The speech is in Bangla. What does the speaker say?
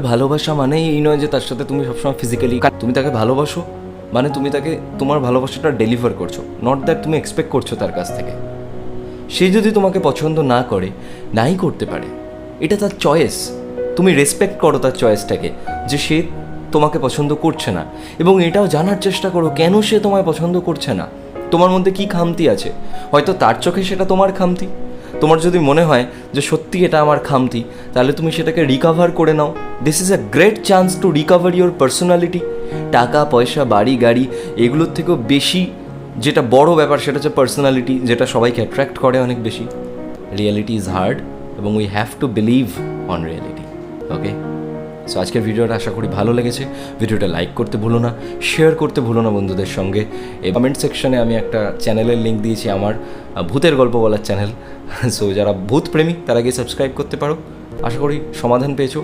ভালোবাসা মানেই এই নয় যে তার সাথে তুমি সবসময় ফিজিক্যালি, তুমি তাকে ভালোবাসো মানে তুমি তাকে তোমার ভালোবাসাটা ডেলিভার করছো, নট দ্যাট তুমি এক্সপেক্ট করছো তার কাছ থেকে। সে যদি তোমাকে পছন্দ না করে, নাই করতে পারে, এটা তার চয়েস। তুমি রেসপেক্ট করো তার চয়েসটাকে, যে সে তোমাকে পছন্দ করছে না, এবং এটাও জানার চেষ্টা করো কেন সে তোমায় পছন্দ করছে না, তোমার মধ্যে কী খামতি আছে। হয়তো তার চোখে সেটা তোমার খামতি। তোমার যদি মনে হয় যে সত্যি এটা আমার খামতি, তাহলে তুমি সেটাকে রিকভার করে নাও। This is a great chance to recover your personality. টাকা পয়সা বাড়ি গাড়ি এগুলোর থেকেও বেশি যেটা বড় ব্যাপার সেটা হচ্ছে পার্সোনালিটি, যেটা সবাইকে অ্যাট্রাক্ট করে অনেক বেশি। রিয়েলিটি ইজ হার্ড এবং we have to believe on reality. Okay, so আজকের ভিডিওটা আশা করি ভালো লেগেছে। ভিডিওটা লাইক করতে ভুলো না, শেয়ার করতে ভুলো না বন্ধুদের সঙ্গে। এই কমেন্ট সেকশনে আমি একটা চ্যানেলের লিঙ্ক দিয়েছি, আমার ভূতের গল্প বলার চ্যানেল। সো যারা ভূত প্রেমী তারা গিয়ে সাবস্ক্রাইব করতে পারো। আশা করি সমাধান পেয়েছো।